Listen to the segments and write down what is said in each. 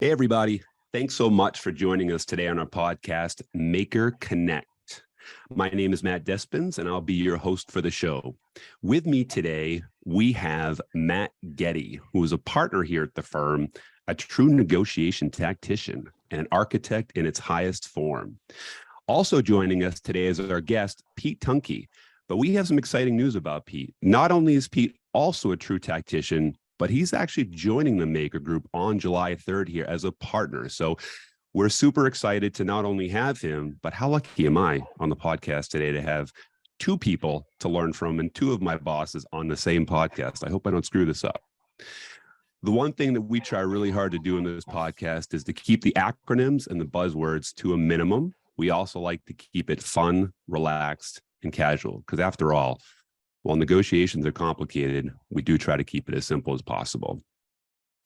Hey, everybody. Thanks so much for joining us today on our podcast, Maker Connect. My name is Matt Despins, and I'll be your host for the show. With me today, we have Matt Geddie, who is a partner here at the firm, a true negotiation tactician, and an architect in its highest form. Also joining us today is our guest, Pete Tunkey. But we have some exciting news about Pete. Not only is Pete also a true tactician, but he's actually joining the Maker Group on July 3rd here as a partner. So we're super excited to not only have him, but how lucky am I on the podcast today to have two people to learn from and two of my bosses on the same podcast. I hope I don't screw this up. The one thing that we try really hard to do in this podcast is to keep the acronyms and the buzzwords to a minimum. We also like to keep it fun, relaxed, and casual, because after all, while negotiations are complicated, we do try to keep it as simple as possible.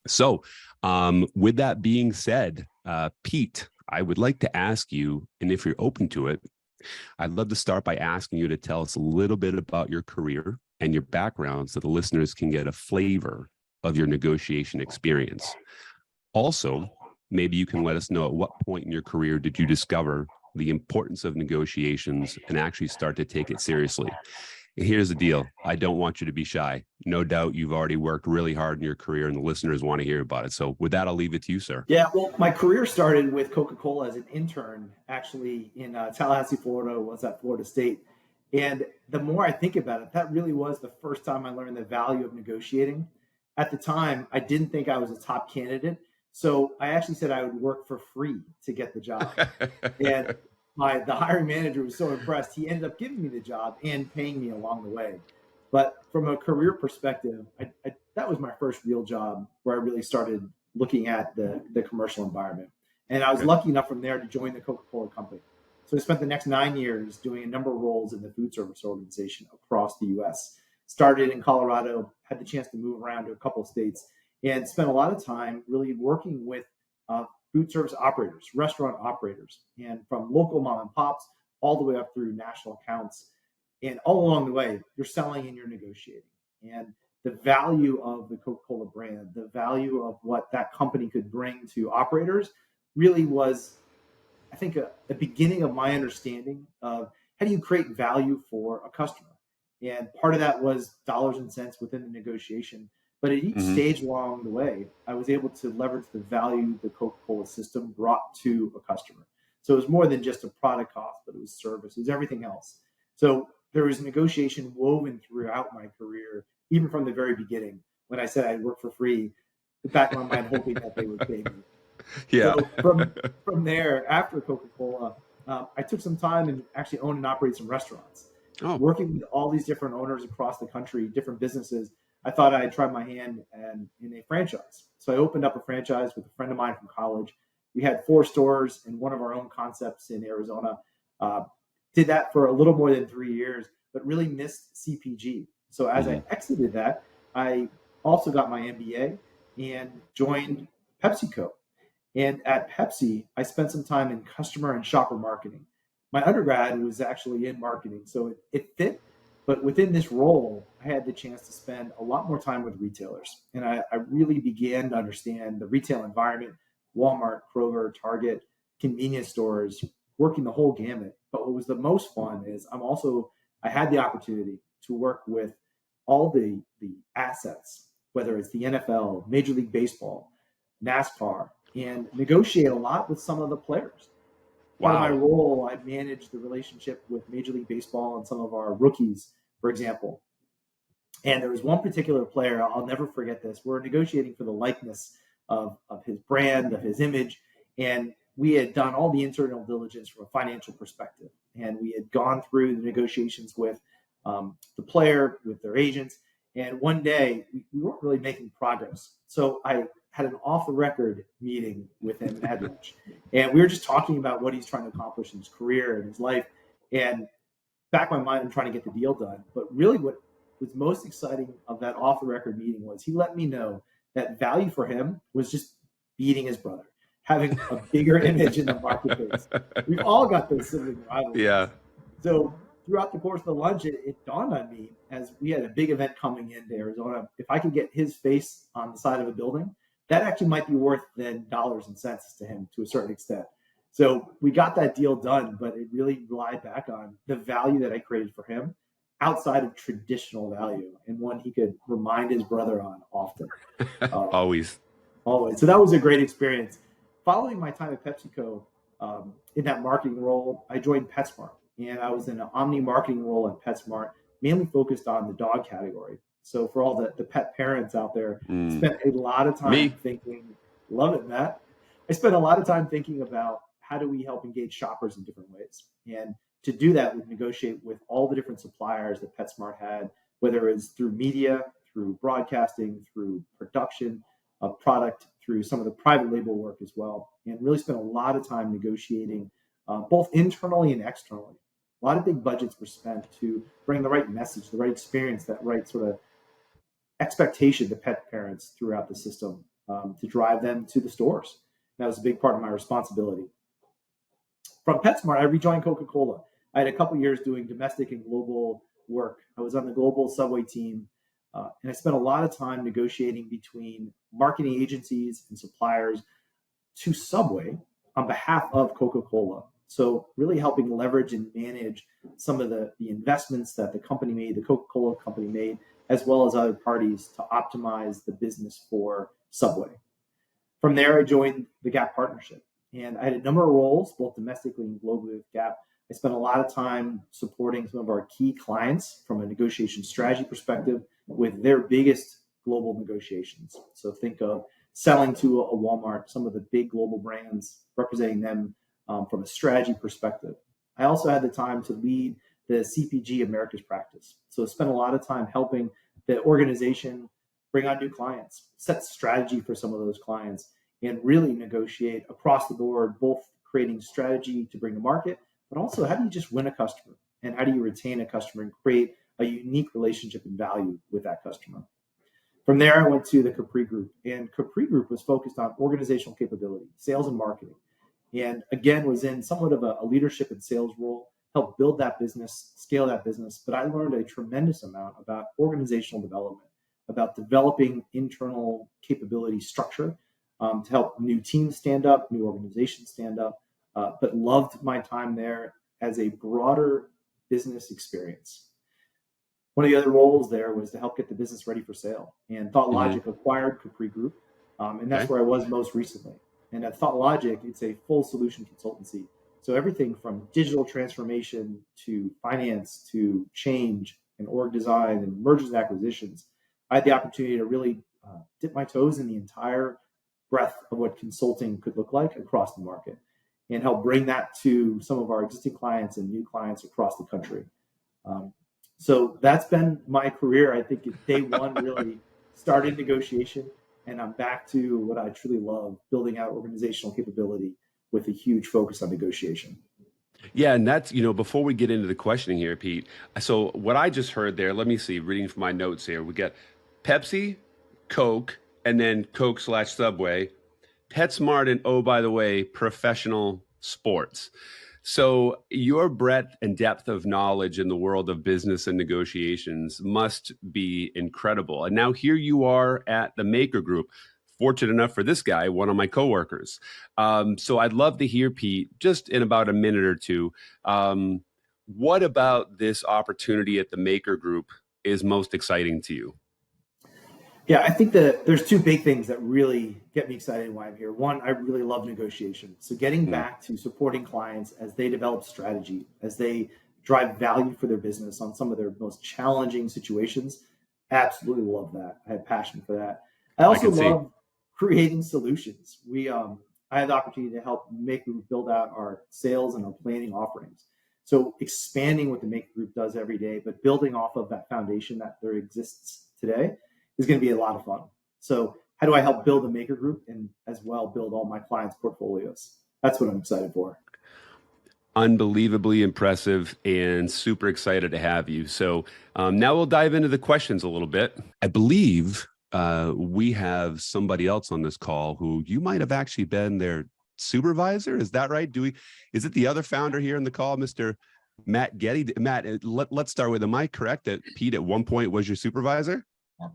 So with that being said, Pete, I would like to ask you, and if you're open to it, I'd love to start by asking you to tell us a little bit about your career and your background so the listeners can get a flavor of your negotiation experience. Also, maybe you can let us know at what point in your career did you discover the importance of negotiations and actually start to take it seriously. Here's the deal. I don't want you to be shy. No doubt you've already worked really hard in your career and the listeners want to hear about it. So with that, I'll leave it to you, sir. Yeah, well, my career started with Coca-Cola as an intern, actually in Tallahassee, Florida, was at Florida State. And the more I think about it, that really was the first time I learned the value of negotiating. At the time, I didn't think I was a top candidate. So I actually said I would work for free to get the job. And the hiring manager was so impressed, he ended up giving me the job and paying me along the way. But from a career perspective, that was my first real job where I really started looking at the commercial environment. And I was lucky enough from there to join the Coca-Cola company. So I spent the next 9 years doing a number of roles in the food service organization across the U.S. Started in Colorado, had the chance to move around to a couple of states, and spent a lot of time really working with food service operators, restaurant operators, and from local mom and pops all the way up through national accounts. And all along the way, you're selling and you're negotiating. And the value of the Coca-Cola brand, the value of what that company could bring to operators really was, I think, the beginning of my understanding of how do you create value for a customer. And part of that was dollars and cents within the negotiation. But at each stage along the way, I was able to leverage the value the Coca-Cola system brought to a customer. So it was more than just a product cost, but it was service, it was everything else. So there was negotiation woven throughout my career, even from the very beginning. When I said I'd work for free, the back of my mind hoping that they would pay me. Yeah. So from there, after Coca-Cola, I took some time and actually owned and operated some restaurants. Working with all these different owners across the country, different businesses, I thought I'd try my hand in a franchise. So I opened up a franchise with a friend of mine from college. We had 4 stores and one of our own concepts in Arizona. Did that for a little more than 3 years, but really missed CPG. So as I exited that, I also got my MBA and joined PepsiCo. And at Pepsi, I spent some time in customer and shopper marketing. My undergrad was actually in marketing, so it fit. But within this role, I had the chance to spend a lot more time with retailers. And I really began to understand the retail environment, Walmart, Kroger, Target, convenience stores, working the whole gamut. But what was the most fun is I had the opportunity to work with all the assets, whether it's the NFL, Major League Baseball, NASCAR, and negotiate a lot with some of the players. Part of my role, I managed the relationship with Major League Baseball and some of our rookies, for example. And there was one particular player, I'll never forget this. We're negotiating for the likeness of his brand, of his image. And we had done all the internal diligence from a financial perspective. And we had gone through the negotiations with the player, with their agents. And one day, we weren't really making progress. So I had an off-the-record meeting with him and had lunch. And we were just talking about what he's trying to accomplish in his career and his life. And back in my mind, I'm trying to get the deal done. But really what was most exciting of that off-the-record meeting was he let me know that value for him was just beating his brother, having a bigger image in the marketplace. We've all got those sibling rivalries. Yeah. So throughout the course of the lunch, it dawned on me as we had a big event coming into Arizona. If I could get his face on the side of a building, that actually might be worth than dollars and cents to him to a certain extent. So we got that deal done, but it really relied back on the value that I created for him outside of traditional value, and one he could remind his brother on often. Always. Always. So that was a great experience. Following my time at PepsiCo, in that marketing role, I joined PetSmart, and I was in an omni marketing role at PetSmart, mainly focused on the dog category. So for all the pet parents out there, spent a lot of time thinking, love it, Matt. I spent a lot of time thinking about how do we help engage shoppers in different ways. And to do that, we negotiate with all the different suppliers that PetSmart had, whether it's through media, through broadcasting, through production of product, through some of the private label work as well, and really spent a lot of time negotiating both internally and externally. A lot of big budgets were spent to bring the right message, the right experience, that right sort of expectation to pet parents throughout the system to drive them to the stores. And that was a big part of my responsibility. From PetSmart, I rejoined Coca-Cola. I had a couple years doing domestic and global work. I was on the global Subway team, and I spent a lot of time negotiating between marketing agencies and suppliers to Subway on behalf of Coca-Cola. So really helping leverage and manage some of the investments that the company made, the Coca-Cola company made, as well as other parties to optimize the business for Subway. From there, I joined the Gap partnership, and I had a number of roles, both domestically and globally with Gap. I spent a lot of time supporting some of our key clients from a negotiation strategy perspective with their biggest global negotiations. So think of selling to a Walmart, some of the big global brands, representing them from a strategy perspective. I also had the time to lead the CPG Americas practice. So I spent a lot of time helping the organization bring on new clients, set strategy for some of those clients, and really negotiate across the board, both creating strategy to bring to market, but also how do you just win a customer, and how do you retain a customer and create a unique relationship and value with that customer. From there, I went to the Capri Group, and Capri Group was focused on organizational capability, sales and marketing, and again was in somewhat of a leadership and sales role, helped build that business, scale that business. But I learned a tremendous amount about organizational development, about developing internal capability structure to help new teams stand up, new organizations stand up, but loved my time there as a broader business experience. One of the other roles there was to help get the business ready for sale. And ThoughtLogic acquired Capri Group, and that's where I was most recently. And at ThoughtLogic, it's a full solution consultancy. So everything from digital transformation to finance to change and org design and mergers and acquisitions. I had the opportunity to really dip my toes in the entire breadth of what consulting could look like across the market and help bring that to some of our existing clients and new clients across the country. So that's been my career. I think day one really started negotiation, and I'm back to what I truly love, building out organizational capability with a huge focus on negotiation. Yeah, and that's, before we get into the questioning here, Pete, so what I just heard there, let me see, reading from my notes here, we got Pepsi, Coke, and then Coke/Subway, PetSmart, and oh, by the way, professional sports. So your breadth and depth of knowledge in the world of business and negotiations must be incredible. And now here you are at the Maker Group. Fortunate enough for this guy, one of my coworkers. So I'd love to hear, Pete, just in about a minute or two, what about this opportunity at the Maker Group is most exciting to you? Yeah, I think that there's two big things that really get me excited why I'm here. One, I really love negotiation. So getting back to supporting clients as they develop strategy, as they drive value for their business on some of their most challenging situations, absolutely love that. I have passion for that. I also love creating solutions. I had the opportunity to help Maker Group build out our sales and our planning offerings. So expanding what the Maker Group does every day, but building off of that foundation that there exists today is going to be a lot of fun. So how do I help build the Maker Group and as well build all my clients' portfolios? That's what I'm excited for. Unbelievably impressive and super excited to have you. So now we'll dive into the questions a little bit. I believe we have somebody else on this call who you might have actually been their supervisor. Is that right? Is it the other founder here in the call, Mr. Matt Geddie? Matt, let's start with, am I correct that Pete at one point was your supervisor?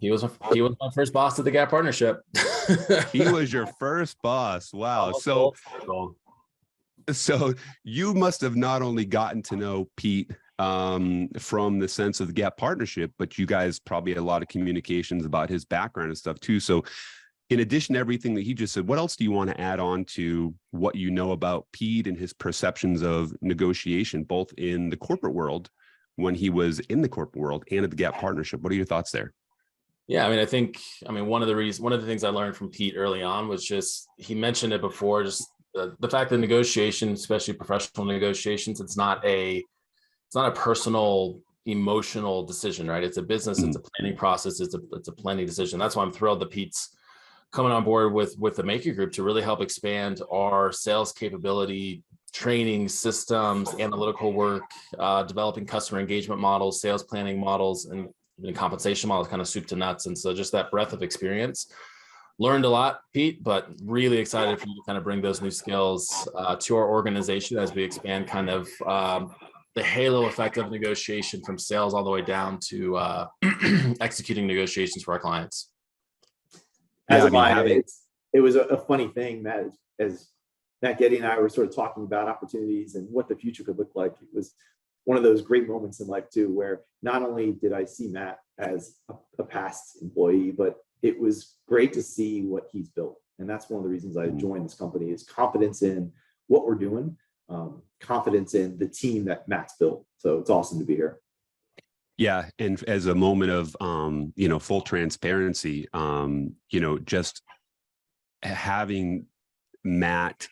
He was my first boss at the Gap partnership. He was your first boss. Wow. So you must have not only gotten to know Pete from the sense of the Gap partnership, but you guys probably had a lot of communications about his background and stuff too. So in addition to everything that he just said, what else do you want to add on to what you know about Pete and his perceptions of negotiation, both in the corporate world, when he was in the corporate world, and at the Gap partnership? What are your thoughts there? Yeah, I mean, one of the things I learned from Pete early on was just, he mentioned it before, just the fact that negotiation, especially professional negotiations, it's not a personal, emotional decision, right? It's a business, it's a planning process, it's a planning decision. That's why I'm thrilled that Pete's coming on board with the Maker Group to really help expand our sales capability, training systems, analytical work, developing customer engagement models, sales planning models, and even compensation models, kind of soup to nuts. And so just that breadth of experience. Learned a lot, Pete, but really excited for you to kind of bring those new skills to our organization as we expand kind of the halo effect of negotiation from sales all the way down to executing negotiations for our clients. It was a funny thing that as Matt, Geddie, and I were sort of talking about opportunities and what the future could look like. It was one of those great moments in life too, where not only did I see Matt as a past employee, but it was great to see what he's built. And that's one of the reasons I joined this company, is confidence in what we're doing, confidence in the team that Matt's built. So it's awesome to be here. Yeah. And as a moment of, full transparency, just having Matt,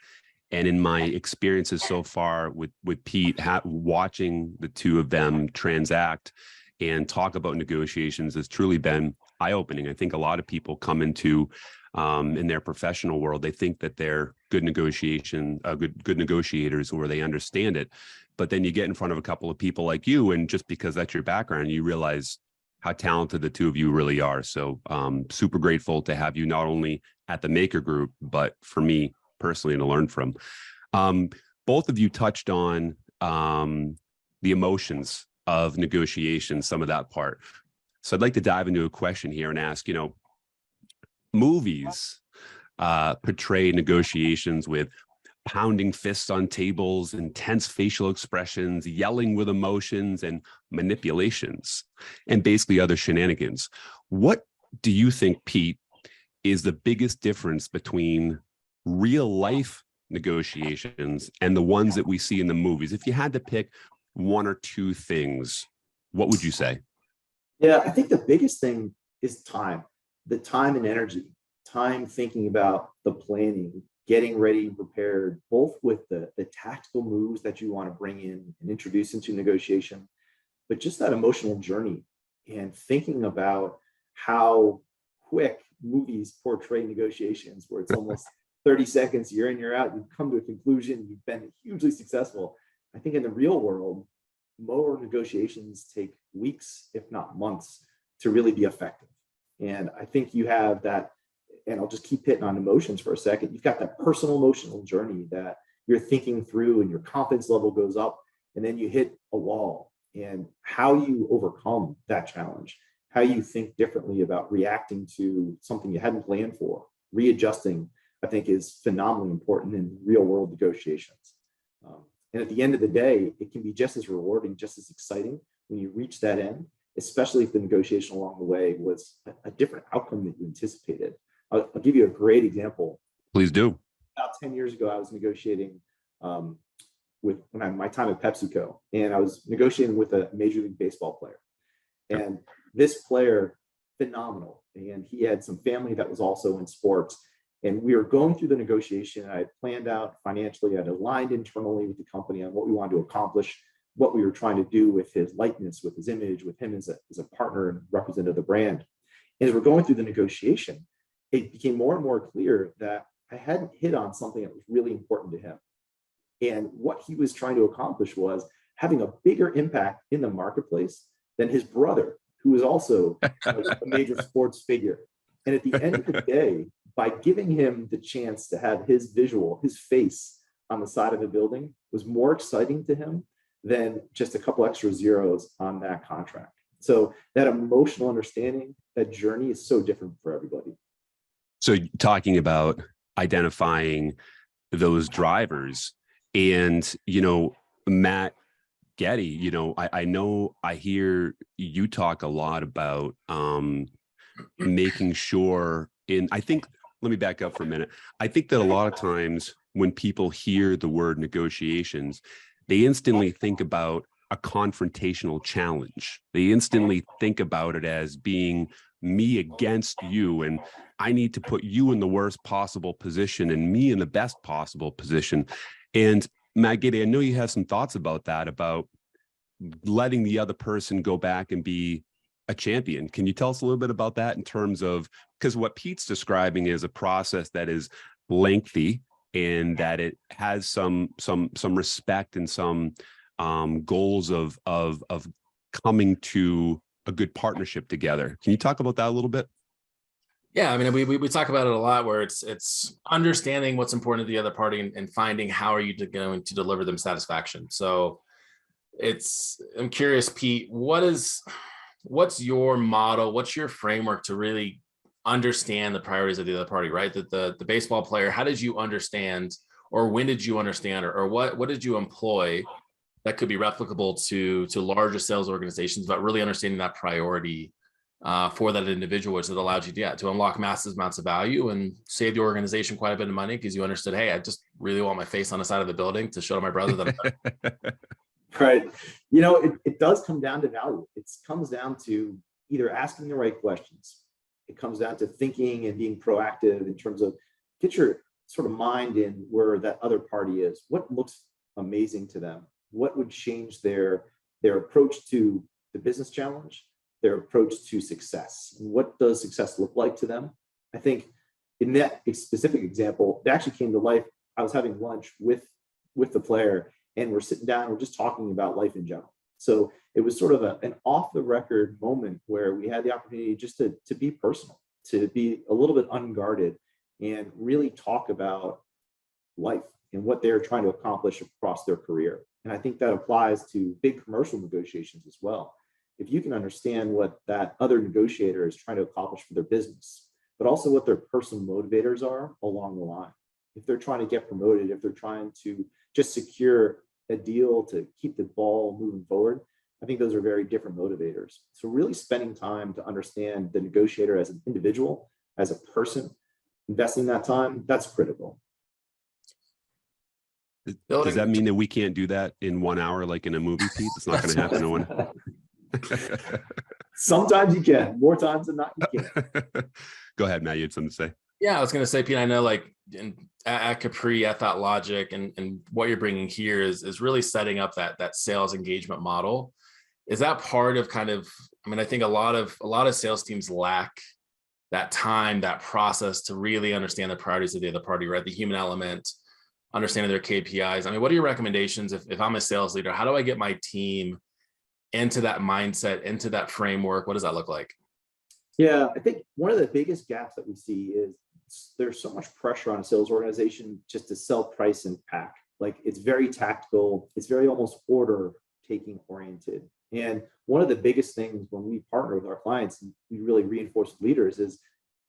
and in my experiences so far with Pete, watching the two of them transact and talk about negotiations has truly been eye-opening. I think a lot of people come into in their professional world, they think that they're good negotiators, or they understand it. But then you get in front of a couple of people like you, and just because that's your background, you realize how talented the two of you really are. So super grateful to have you not only at the Maker Group, but for me personally to learn from. Both of you touched on the emotions of negotiation, some of that part. So I'd like to dive into a question here and ask, movies portray negotiations with pounding fists on tables, intense facial expressions, yelling with emotions, and manipulations, and basically other shenanigans. What do you think, Pete, is the biggest difference between real life negotiations and the ones that we see in the movies? If you had to pick one or two things, what would you say? Yeah, I think the biggest thing is time, the time and energy, time thinking about the planning, getting ready and prepared, both with the tactical moves that you want to bring in and introduce into negotiation, but just that emotional journey and thinking about how quick movies portray negotiations, where it's almost 30 seconds, you're in, you're out, you've come to a conclusion, you've been hugely successful. I think in the real world, more negotiations take weeks, if not months, to really be effective. And I think you have that, and I'll just keep hitting on emotions for a second. You've got that personal emotional journey that you're thinking through, and your confidence level goes up, and then you hit a wall. And how you overcome that challenge, how you think differently about reacting to something you hadn't planned for, readjusting, I think is phenomenally important in real world negotiations. And at the end of the day, it can be just as rewarding, just as exciting when you reach that end, especially if the negotiation along the way was a different outcome that you anticipated. I'll give you a great example. Please do. About 10 years ago, I was negotiating with my time at PepsiCo, and I was negotiating with a Major League Baseball player. And this player, phenomenal. And he had some family that was also in sports. And we were going through the negotiation. I had planned out financially, I'd aligned internally with the company on what we wanted to accomplish, what we were trying to do with his likeness, with his image, with him as a partner and representative of the brand. And as we're going through the negotiation, it became more and more clear that I hadn't hit on something that was really important to him. And what he was trying to accomplish was having a bigger impact in the marketplace than his brother, who was also a major sports figure. And at the end of the day, by giving him the chance to have his visual, his face on the side of the building was more exciting to him than just a couple extra zeros on that contract. So that emotional understanding, that journey is so different for everybody. So talking about identifying those drivers, and, Matt, Geddie, I hear you talk a lot about making sure let me back up for a minute. I think that a lot of times when people hear the word negotiations, they instantly think about a confrontational challenge. They instantly think about it as being me against you, and I need to put you in the worst possible position and me in the best possible position. And Matt, Geddie, I know you have some thoughts about that, about letting the other person go back and be a champion. Can you tell us a little bit about that in terms of, because what Pete's describing is a process that is lengthy and that it has some respect and some goals of coming to a good partnership together. Can you talk about that a little bit? Yeah, I mean, we talk about it a lot, where it's understanding what's important to the other party and finding how are you going to deliver them satisfaction. So I'm curious, Pete, what's your model? What's your framework to really understand the priorities of the other party, right? That the baseball player, how did you understand, or when did you understand, or what did you employ that could be replicable to larger sales organizations, but really understanding that priority for that individual, which it allowed you to unlock massive amounts of value and save the organization quite a bit of money, because you understood, hey, I just really want my face on the side of the building to show to my brother that Right. It does come down to value. It comes down to either asking the right questions. It comes down to thinking and being proactive in terms of get your sort of mind in where that other party is. What looks amazing to them? What would change their approach to the business challenge, their approach to success? And what does success look like to them? I think in that specific example, it actually came to life. I was having lunch with the player, and we're sitting down, we're just talking about life in general. So it was sort of an off the record moment where we had the opportunity just to be personal, to be a little bit unguarded and really talk about life and what they're trying to accomplish across their career. And I think that applies to big commercial negotiations as well. If you can understand what that other negotiator is trying to accomplish for their business, but also what their personal motivators are along the line. If they're trying to get promoted, if they're trying to just secure a deal to keep the ball moving forward, I think those are very different motivators. So really spending time to understand the negotiator as an individual, as a person, investing that time, that's critical. Does that mean that we can't do that in 1 hour, like in a movie, Pete? It's not going to happen in 1 hour. Sometimes you can, more times than not, you can. Go ahead, Matt, you had something to say. Yeah, I was going to say, Pete, I know like at Capri, at Thought Logic, and what you're bringing here is really setting up that sales engagement model. Is that part of I think a lot of sales teams lack that time, that process to really understand the priorities of the other party, right? The human element, understanding their KPIs. I mean, what are your recommendations if I'm a sales leader? How do I get my team into that mindset, into that framework? What does that look like? Yeah, I think one of the biggest gaps that we see is there's so much pressure on a sales organization just to sell, price, and pack. Like it's very tactical. It's very almost order taking oriented. And one of the biggest things when we partner with our clients, and we really reinforce leaders, is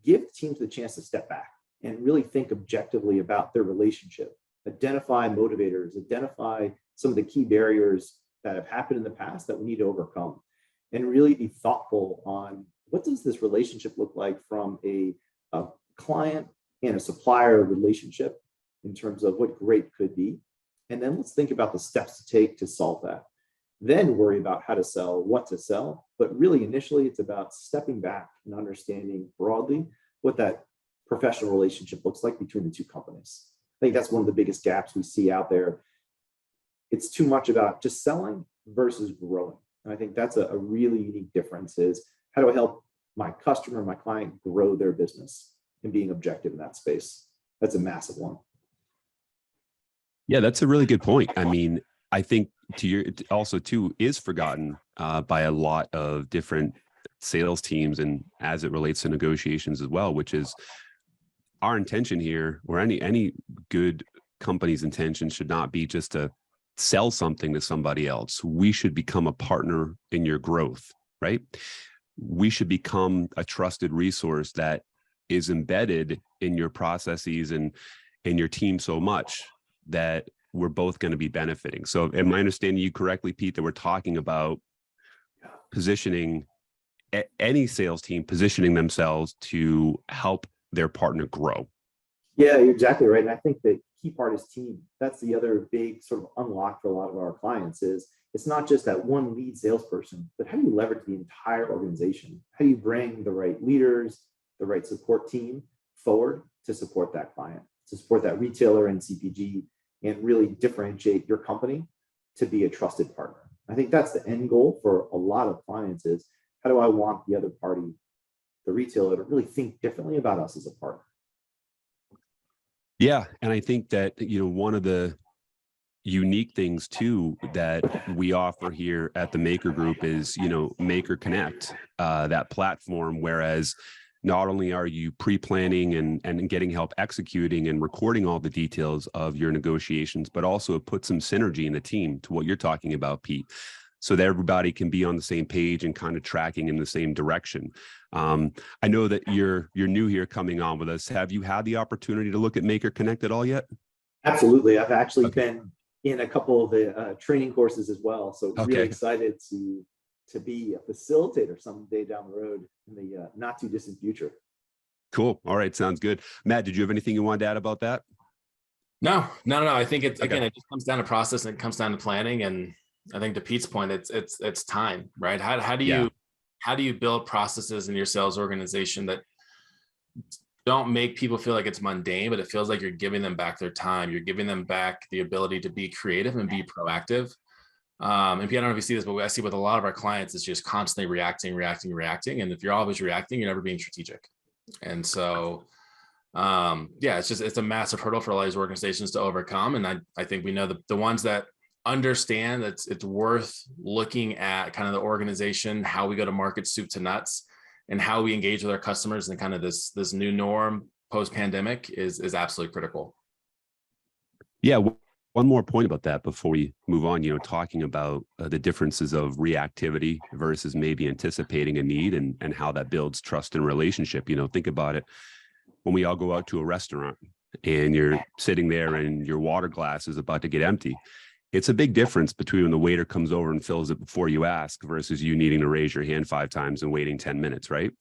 give teams the chance to step back and really think objectively about their relationship, identify motivators, identify some of the key barriers that have happened in the past that we need to overcome, and really be thoughtful on what does this relationship look like from a client and a supplier relationship in terms of what great could be. And then let's think about the steps to take to solve that. Then worry about how to sell, what to sell. But really, initially, it's about stepping back and understanding broadly what that professional relationship looks like between the two companies. I think that's one of the biggest gaps we see out there. It's too much about just selling versus growing. And I think that's a really unique difference is how do I help my customer, my client grow their business and being objective in that space? That's a massive one. Yeah, that's a really good point. I mean, I think also too is forgotten by a lot of different sales teams, and as it relates to negotiations as well, which is our intention here, or any good company's intention should not be just to sell something to somebody else. We should become a partner in your growth. right? We should become a trusted resource that is embedded in your processes and in your team so much that we're both going to be benefiting. So am I understanding you correctly, Pete, that we're talking about positioning any sales team, positioning themselves to help their partner grow? Yeah, you're exactly right. And I think the key part is team. That's the other big sort of unlock for a lot of our clients is it's not just that one lead salesperson, but how do you leverage the entire organization? How do you bring the right leaders, the right support team forward to support that client, to support that retailer and CPG, and really differentiate your company to be a trusted partner? I think that's the end goal for a lot of clients is how do I want the other party, the retailer, to really think differently about us as a partner? Yeah. And I think that, one of the unique things too that we offer here at the Maker Group is, Maker Connect, that platform, whereas not only are you pre-planning and getting help executing and recording all the details of your negotiations, but also it puts some synergy in the team to what you're talking about, Pete, so that everybody can be on the same page and kind of tracking in the same direction. I know that you're new here coming on with us. Have you had the opportunity to look at Maker Connect at all yet? Absolutely. I've actually been in a couple of the training courses as well. So really excited to be a facilitator someday down the road in the not too distant future. Cool. All right. Sounds good. Matt, did you have anything you wanted to add about that? No. I think again, it just comes down to process and it comes down to planning. And I think to Pete's point, it's time, right? How do you build processes in your sales organization that don't make people feel like it's mundane, but it feels like you're giving them back their time. You're giving them back the ability to be creative and be proactive. And Pete, I don't know if you see this, but I see with a lot of our clients, it's just constantly reacting. And if you're always reacting, you're never being strategic. And so, it's a massive hurdle for a lot of these organizations to overcome. And I think we know the ones that understand that it's worth looking at kind of the organization, how we go to market soup to nuts, and how we engage with our customers and kind of this new norm post-pandemic is absolutely critical. Yeah. One more point about that before we move on, talking about the differences of reactivity versus maybe anticipating a need and how that builds trust and relationship. Think about it. When we all go out to a restaurant and you're sitting there and your water glass is about to get empty, it's a big difference between when the waiter comes over and fills it before you ask versus you needing to raise your hand 5 times and waiting 10 minutes, right?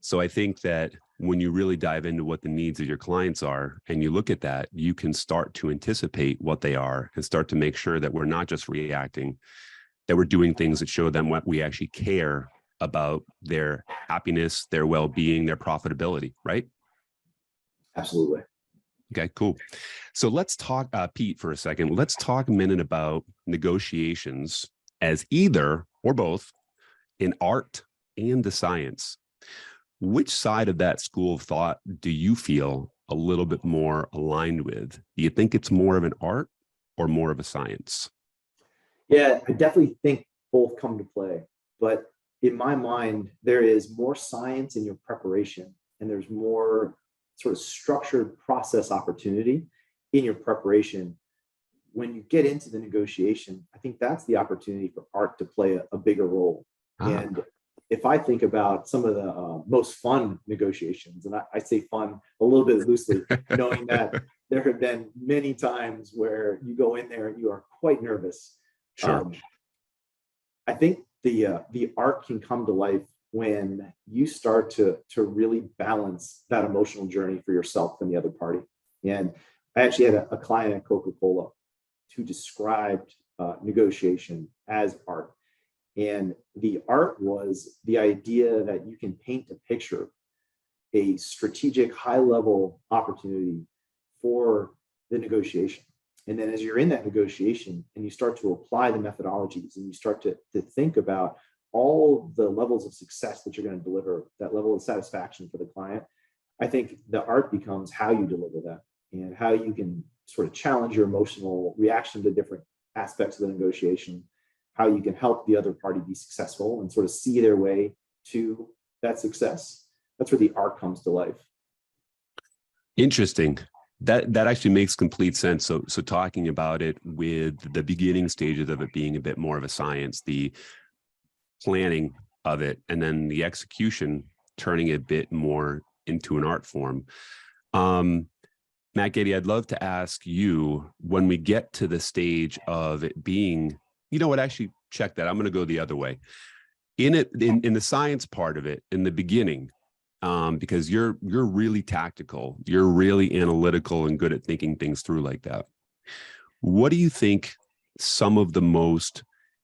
So I think that when you really dive into what the needs of your clients are and you look at that, you can start to anticipate what they are and start to make sure that we're not just reacting, that we're doing things that show them what we actually care about their happiness, their well-being, their profitability, right? Absolutely. Okay, cool. So let's talk, Pete, for a second. Let's talk a minute about negotiations as either or both an art and a science. Which side of that school of thought do you feel a little bit more aligned with? Do you think it's more of an art or more of a science? Yeah, I definitely think both come to play. But in my mind, there is more science in your preparation and there's more sort of structured process opportunity in your preparation. When you get into the negotiation, I think that's the opportunity for art to play a bigger role. And if I think about some of the most fun negotiations, and I say fun a little bit loosely, knowing that there have been many times where you go in there and you are quite nervous. Sure. I think the art can come to life when you start to really balance that emotional journey for yourself and the other party. And I actually had a client at Coca-Cola who described negotiation as art. And the art was the idea that you can paint a picture, a strategic high-level opportunity for the negotiation. And then as you're in that negotiation and you start to apply the methodologies and you start to think about all the levels of success that you're going to deliver, that level of satisfaction for the client, I think the art becomes how you deliver that and how you can sort of challenge your emotional reaction to different aspects of the negotiation, how you can help the other party be successful and sort of see their way to that success. That's where the art comes to life. Interesting. That actually makes complete sense. So talking about it with the beginning stages of it being a bit more of a science, the planning of it, and then the execution turning a bit more into an art form. Matt, Geddie, I'd love to ask you, when we get to the stage of it being, you know what, actually check that. I'm going to go the other way. In the science part of it, in the beginning, because you're really tactical, you're really analytical and good at thinking things through like that. What do you think some of the most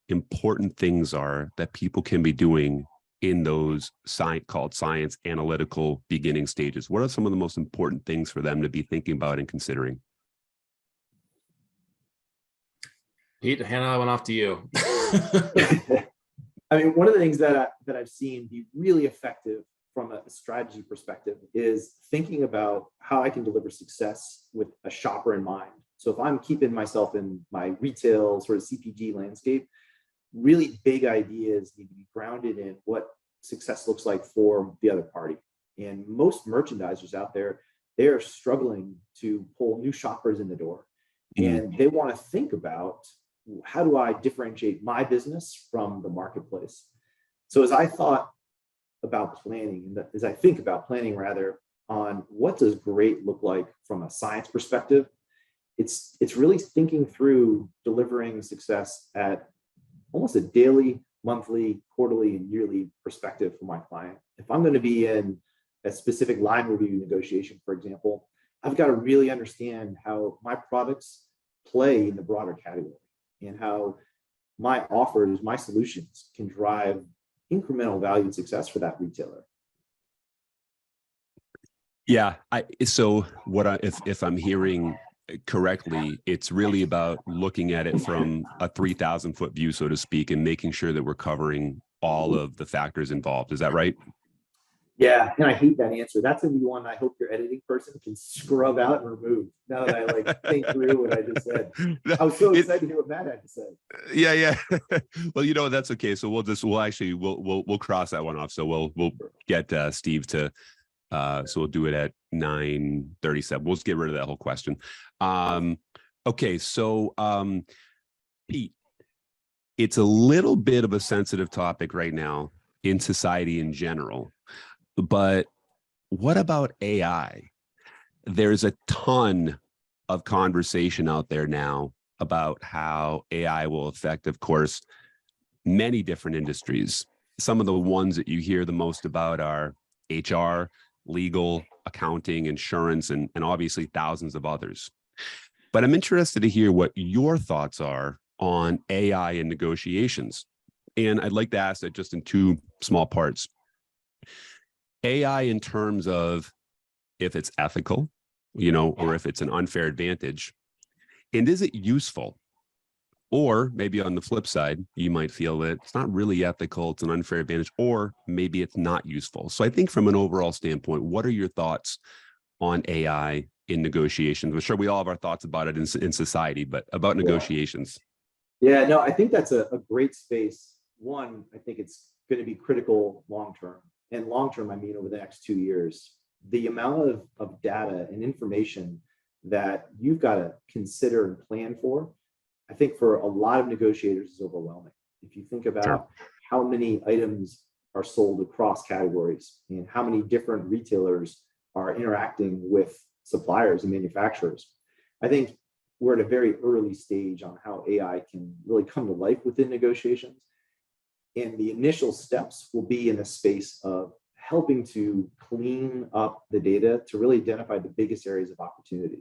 important things are that people can be doing in those science analytical beginning stages? What are some of the most important things for them to be thinking about and considering? Pete, hand that one off to you. I mean, one of the things that I've seen be really effective from a strategy perspective is thinking about how I can deliver success with a shopper in mind. So if I'm keeping myself in my retail sort of CPG landscape, really big ideas need to be grounded in what success looks like for the other party. And most merchandisers out there, they are struggling to pull new shoppers in the door. And they want to think about, how do I differentiate my business from the marketplace? So as I think about planning rather, on what does great look like from a science perspective, it's really thinking through delivering success at almost a daily, monthly, quarterly, and yearly perspective for my client. If I'm going to be in a specific line review negotiation, for example, I've got to really understand how my products play in the broader category and how my offers, my solutions can drive incremental value and success for that retailer. Yeah. If I'm hearing correctly, it's really about looking at it from a 3,000 foot view, so to speak, and making sure that we're covering all of the factors involved. Is that right? Yeah, and I hate that answer. That's gonna be one I hope your editing person can scrub out and remove. Now that I think through what I just said, I was so excited to hear what Matt had to say. Yeah. Well, that's okay. So we'll cross that one off. So we'll get Steve to. So we'll do it at 9:37. We'll just get rid of that whole question. Okay, so Pete, it's a little bit of a sensitive topic right now in society in general, but what about AI? There's a ton of conversation out there now about how AI will affect, of course, many different industries. Some of the ones that you hear the most about are HR, legal, accounting, insurance, and obviously thousands of others. But I'm interested to hear what your thoughts are on AI in negotiations. And I'd like to ask that just in two small parts. AI in terms of if it's ethical, or if it's an unfair advantage, and is it useful? Or maybe on the flip side, you might feel that it's not really ethical, it's an unfair advantage, or maybe it's not useful. So I think from an overall standpoint, what are your thoughts on AI in negotiations? I'm sure we all have our thoughts about it in society, but about negotiations. Yeah, no, I think that's a great space. One, I think it's going to be critical long-term. And long-term, I mean over the next 2 years. The amount of data and information that you've got to consider and plan for, I think for a lot of negotiators is overwhelming. If you think about how many items are sold across categories and how many different retailers are interacting with suppliers and manufacturers, I think we're at a very early stage on how AI can really come to life within negotiations. And the initial steps will be in the space of helping to clean up the data to really identify the biggest areas of opportunity.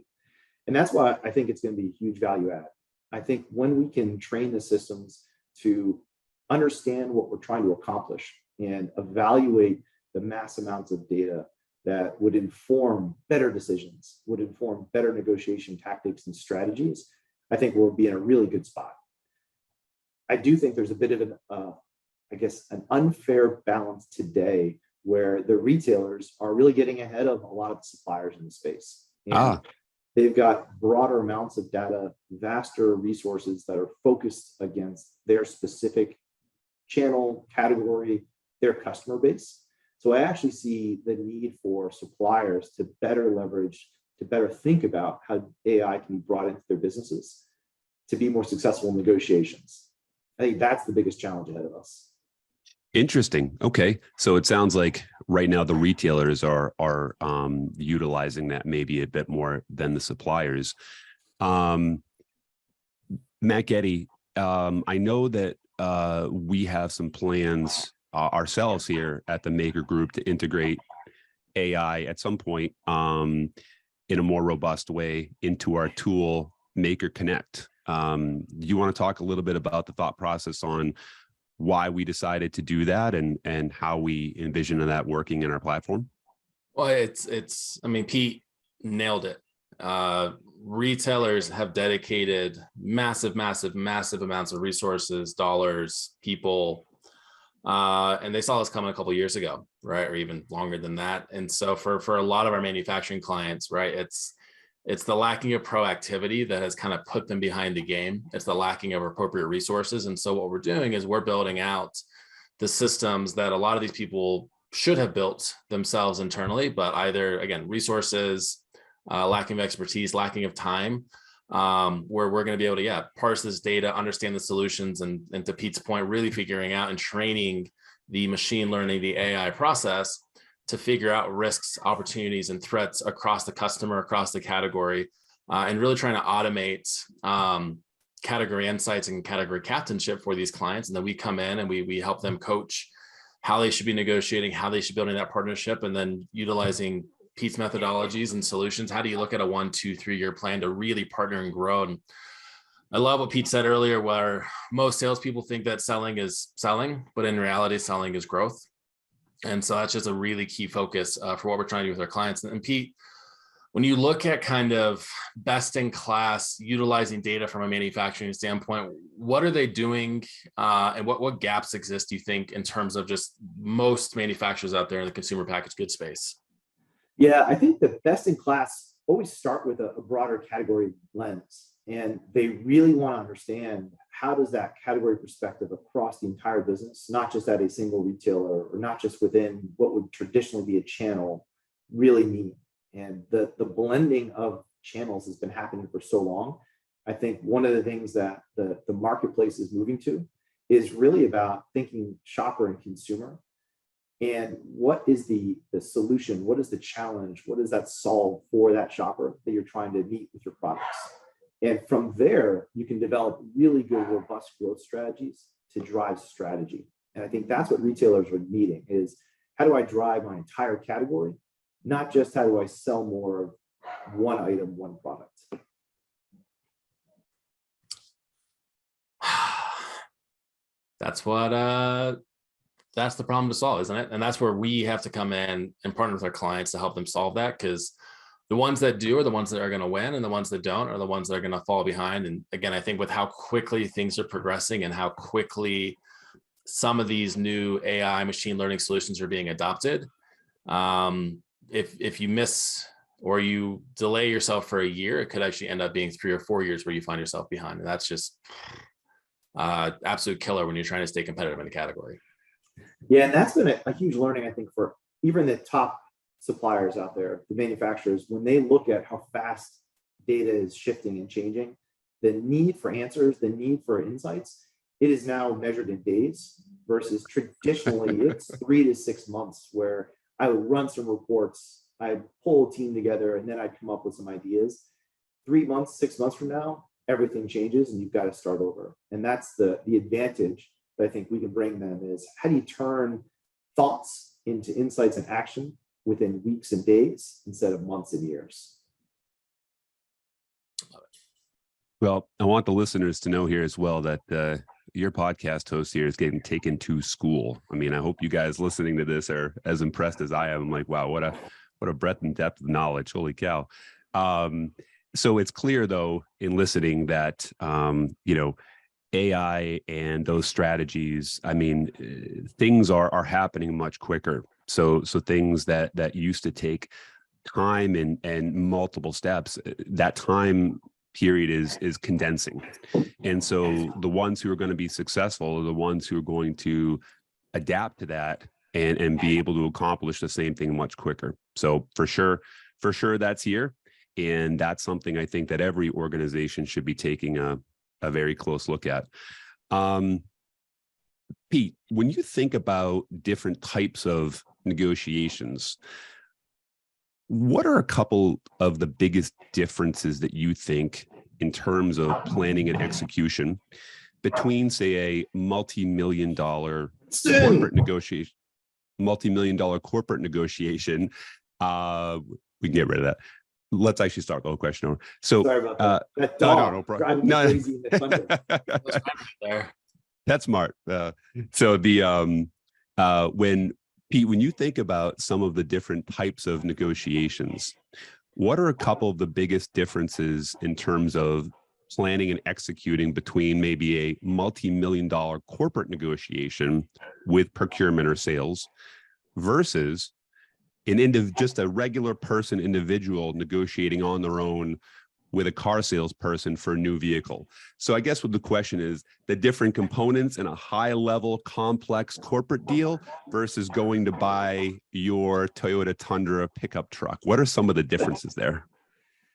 And that's why I think it's going to be a huge value add. I think when we can train the systems to understand what we're trying to accomplish and evaluate the mass amounts of data that would inform better decisions, would inform better negotiation tactics and strategies, I think we'll be in a really good spot. I do think there's a bit of an unfair balance today where the retailers are really getting ahead of a lot of the suppliers in the space. And they've got broader amounts of data, vaster resources that are focused against their specific channel, category, their customer base. So I actually see the need for suppliers to better leverage, to better think about how AI can be brought into their businesses to be more successful in negotiations. I think that's the biggest challenge ahead of us. Interesting. Okay. So it sounds like right now the retailers are utilizing that maybe a bit more than the suppliers. Matt Geddie, I know that we have some plans ourselves here at the Maker Group to integrate AI at some point in a more robust way into our tool Maker Connect. You want to talk a little bit about the thought process on why we decided to do that and how we envision that working in our platform? Well, I mean, Pete nailed it. Retailers have dedicated massive amounts of resources, dollars, people, and they saw this coming a couple of years ago, right? Or even longer than that. And so for a lot of our manufacturing clients, right, it's the lacking of proactivity that has kind of put them behind the game. It's the lacking of appropriate resources. And so what we're doing is we're building out the systems that a lot of these people should have built themselves internally, but either, again, resources, lacking of expertise, lacking of time, where we're going to be able to, parse this data, understand the solutions, and to Pete's point, really figuring out and training the machine learning, the AI process to figure out risks, opportunities, and threats across the customer, across the category, and really trying to automate category insights and category captainship for these clients. And then we come in and we help them coach how they should be negotiating, how they should be building that partnership, and then utilizing Pete's methodologies and solutions. How do you look at a 1, 2, 3 year plan to really partner and grow? And I love what Pete said earlier, where most salespeople think that selling is selling, but in reality, selling is growth. And so that's just a really key focus for what we're trying to do with our clients. And Pete, when you look at kind of best in class, utilizing data from a manufacturing standpoint, what are they doing and what gaps exist, do you think, in terms of just most manufacturers out there in the consumer packaged goods space? Yeah, I think the best in class always start with a broader category lens. And they really want to understand, how does that category perspective across the entire business, not just at a single retailer or not just within what would traditionally be a channel, really mean? And the blending of channels has been happening for so long. I think one of the things that the marketplace is moving to is really about thinking shopper and consumer. And what is the solution? What is the challenge? What does that solve for that shopper that you're trying to meet with your products? And from there, you can develop really good, robust growth strategies to drive strategy. And I think that's what retailers are needing is, how do I drive my entire category? Not just how do I sell more of one item, one product. That's the problem to solve, isn't it? And that's where we have to come in and partner with our clients to help them solve that, because the ones that do are the ones that are going to win, and the ones that don't are the ones that are going to fall behind. And again, I think with how quickly things are progressing and how quickly some of these new AI machine learning solutions are being adopted, if you miss or you delay yourself for a year, it could actually end up being 3 or 4 years where you find yourself behind. And that's just absolute killer when you're trying to stay competitive in a category. Yeah, and that's been a huge learning, I think, for even the top suppliers out there, the manufacturers, when they look at how fast data is shifting and changing, the need for answers, the need for insights, it is now measured in days versus traditionally it's 3 to 6 months, where I would run some reports, I'd pull a team together, and then I'd come up with some ideas. 3 months, 6 months from now, everything changes and you've got to start over. And that's the advantage that I think we can bring them, is how do you turn thoughts into insights and action within weeks and days instead of months and years. Well, I want the listeners to know here as well that your podcast host here is getting taken to school. I mean, I hope you guys listening to this are as impressed as I am. I'm like, wow, what a breadth and depth of knowledge. Holy cow. So it's clear, though, in listening that, AI and those strategies, I mean, things are happening much quicker. So things that used to take time and multiple steps, that time period is condensing. And so the ones who are going to be successful are the ones who are going to adapt to that and be able to accomplish the same thing much quicker. So for sure, that's here. And that's something I think that every organization should be taking a very close look at. Pete, when you think about different types of negotiations, what are a couple of the biggest differences that you think in terms of planning and execution between, say, a multi-million dollar corporate negotiation? Multi-million-dollar corporate negotiation. We can get rid of that. Let's actually start the whole question over. So sorry about that. That dog driving me crazy in the thunder. That's smart. So when Pete, when you think about some of the different types of negotiations, what are a couple of the biggest differences in terms of planning and executing between maybe a multi-million-dollar corporate negotiation with procurement or sales versus just a regular person, individual negotiating on their own with a car salesperson for a new vehicle? So I guess what the question is, the different components in a high-level, complex corporate deal versus going to buy your Toyota Tundra pickup truck. What are some of the differences there?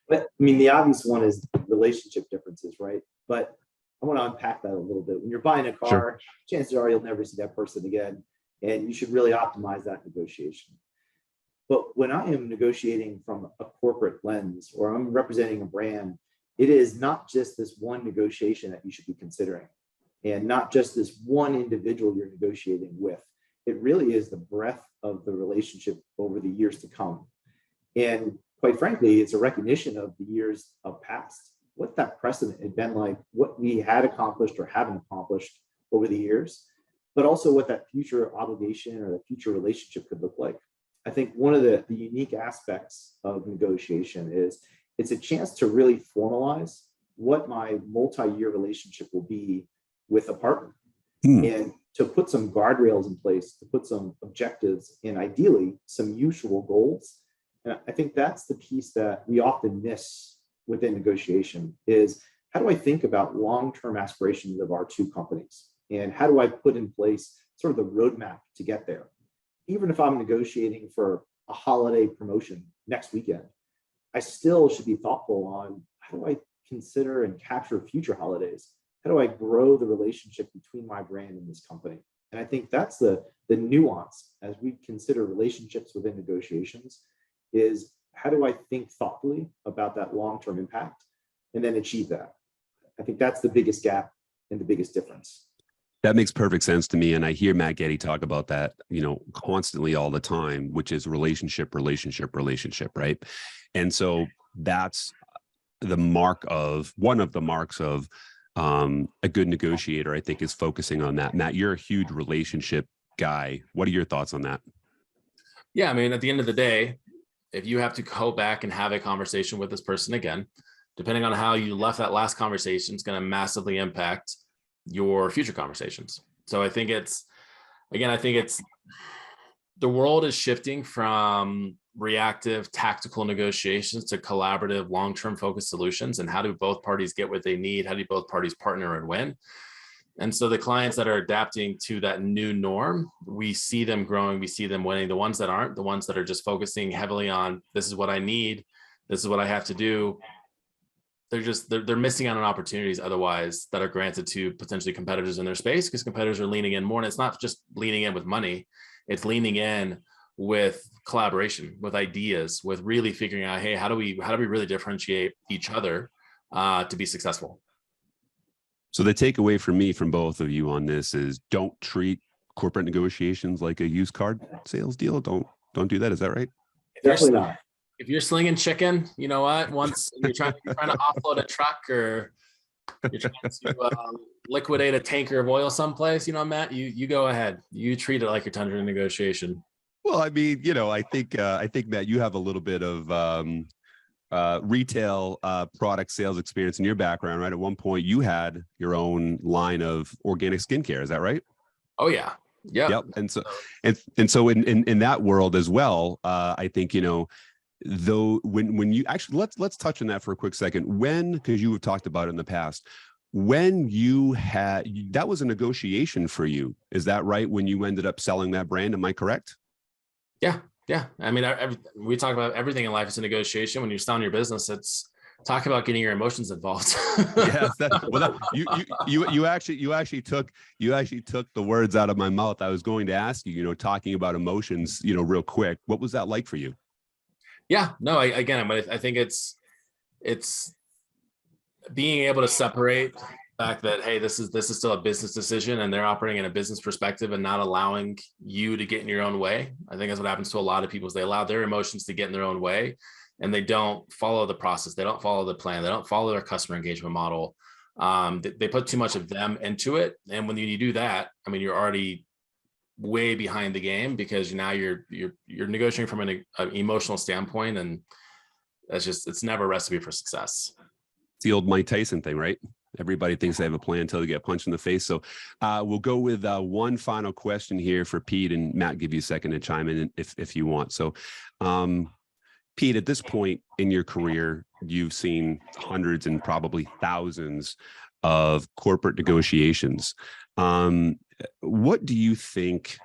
But I mean, the obvious one is relationship differences, right? But I want to unpack that a little bit. When you're buying a car, Sure. Chances are you'll never see that person again, and you should really optimize that negotiation. But when I am negotiating from a corporate lens, or I'm representing a brand, it is not just this one negotiation that you should be considering, and not just this one individual you're negotiating with. It really is the breadth of the relationship over the years to come. And quite frankly, it's a recognition of the years of past, what that precedent had been like, what we had accomplished or haven't accomplished over the years, but also what that future obligation or the future relationship could look like. I think one of the unique aspects of negotiation is it's a chance to really formalize what my multi-year relationship will be with a partner, and to put some guardrails in place, to put some objectives, and ideally some mutual goals. And I think that's the piece that we often miss within negotiation is, how do I think about long-term aspirations of our two companies? And how do I put in place sort of the roadmap to get there? Even if I'm negotiating for a holiday promotion next weekend, I still should be thoughtful on, how do I consider and capture future holidays? How do I grow the relationship between my brand and this company? And I think that's the nuance as we consider relationships within negotiations, is how do I think thoughtfully about that long-term impact and then achieve that? I think that's the biggest gap and the biggest difference. That makes perfect sense to me. And I hear Matt Geddie talk about that, constantly all the time, which is relationship, right? And so that's one of the marks of a good negotiator, I think, is focusing on that. Matt, you're a huge relationship guy. What are your thoughts on that? Yeah, I mean, at the end of the day, if you have to go back and have a conversation with this person again, depending on how you left that last conversation, it's going to massively impact your future conversations. So I think the world is shifting from reactive tactical negotiations to collaborative long-term focused solutions. And how do both parties get what they need? How do both parties partner and win? And so the clients that are adapting to that new norm, we see them growing, we see them winning. The ones that aren't, the ones that are just focusing heavily on, this is what I need, this is what I have to do, they're missing out on opportunities otherwise that are granted to potentially competitors in their space, because competitors are leaning in more. And it's not just leaning in with money, it's leaning in with collaboration, with ideas, with really figuring out, hey, how do we really differentiate each other to be successful? So the takeaway for me from both of you on this is, don't treat corporate negotiations like a used car sales deal. Don't do that. Is that right? Definitely not. If you're slinging chicken, you know what? Once you're trying to offload a truck, or you're trying to liquidate a tanker of oil someplace, Matt, you go ahead. You treat it like your Tundra negotiation. Well, I mean, I think Matt, you have a little bit of retail product sales experience in your background, right? At one point, you had your own line of organic skincare. Is that right? Oh yeah, yeah. Yep. And so in that world as well, I think though when you actually let's touch on that for a quick second. Because you have talked about it in the past, when that was a negotiation for you, is that right? When you ended up selling that brand, am I correct? Yeah. I mean, we talk about everything in life is a negotiation. When you're selling your business, talk about getting your emotions involved. Yes, you actually took the words out of my mouth. I was going to ask you, talking about emotions, real quick. What was that like for you? Yeah, no, I think it's being able to separate the fact that, hey, this is still a business decision and they're operating in a business perspective and not allowing you to get in your own way. I think that's what happens to a lot of people, is they allow their emotions to get in their own way and they don't follow the process. They don't follow the plan. They don't follow their customer engagement model. They put too much of them into it. And when you do that, I mean, you're already way behind the game, because now you're negotiating from an emotional standpoint, and it's never a recipe for success. It's the old Mike Tyson thing, right? Everybody thinks they have a plan until they get punched in the face. So we'll go with one final question here for Pete, and Matt, give you a second to chime in if you want. So Pete, at this point in your career, you've seen hundreds and probably thousands of corporate negotiations. What do you think,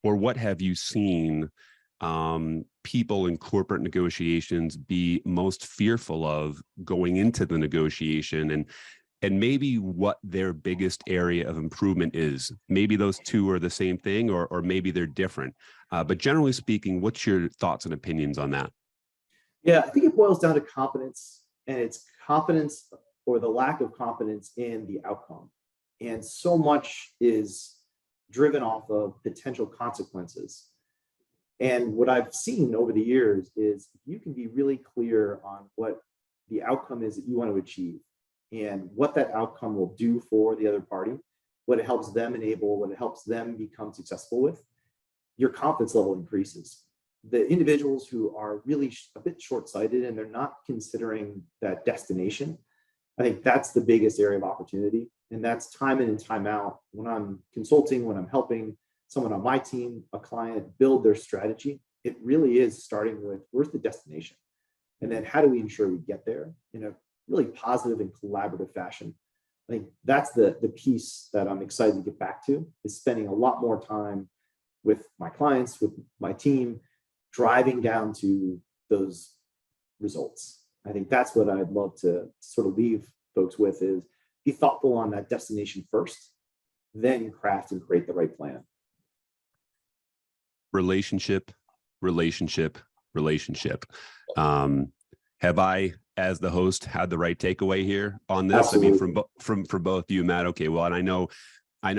or what have you seen people in corporate negotiations be most fearful of going into the negotiation, and maybe what their biggest area of improvement is? Maybe those two are the same thing, or maybe they're different. But generally speaking, what's your thoughts and opinions on that? Yeah, I think it boils down to confidence, and it's confidence or the lack of confidence in the outcome. And so much is driven off of potential consequences. And what I've seen over the years is you can be really clear on what the outcome is that you want to achieve and what that outcome will do for the other party, what it helps them enable, what it helps them become successful with, your confidence level increases. The individuals who are really a bit short-sighted and they're not considering that destination, I think that's the biggest area of opportunity. And that's time in and time out. When I'm consulting, when I'm helping someone on my team, a client, build their strategy, it really is starting with, where's the destination? And then how do we ensure we get there in a really positive and collaborative fashion? I think that's the piece that I'm excited to get back to, is spending a lot more time with my clients, with my team, driving down to those results. I think that's what I'd love to sort of leave folks with, is be thoughtful on that destination first, then craft and create the right plan. Relationship. Have I, as the host, had the right takeaway here on this? Absolutely. I mean, from both you, Matt. Okay, well, and I know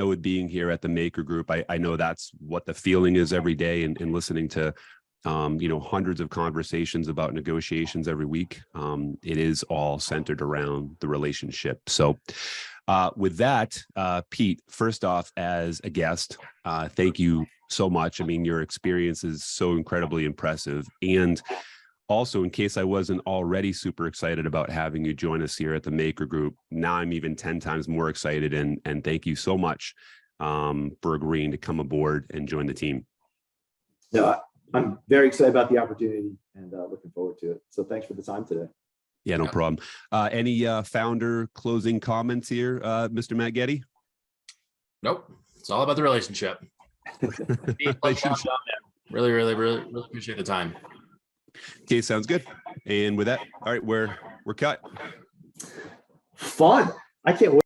with being here at the Maker Group, I know that's what the feeling is every day, and listening to hundreds of conversations about negotiations every week. It is all centered around the relationship. So with that, Pete, first off, as a guest, thank you so much. I mean, your experience is so incredibly impressive. And also, in case I wasn't already super excited about having you join us here at the Maker Group, now I'm even 10 times more excited. And thank you so much for agreeing to come aboard and join the team. No, I'm very excited about the opportunity and looking forward to it. So thanks for the time today. Yeah, no problem. Any founder closing comments here, Mr. Matt Geddie? Nope. It's all about the relationship. Really, really, really, really appreciate the time. Okay, sounds good. And with that, all right, we're cut. Fun. I can't wait.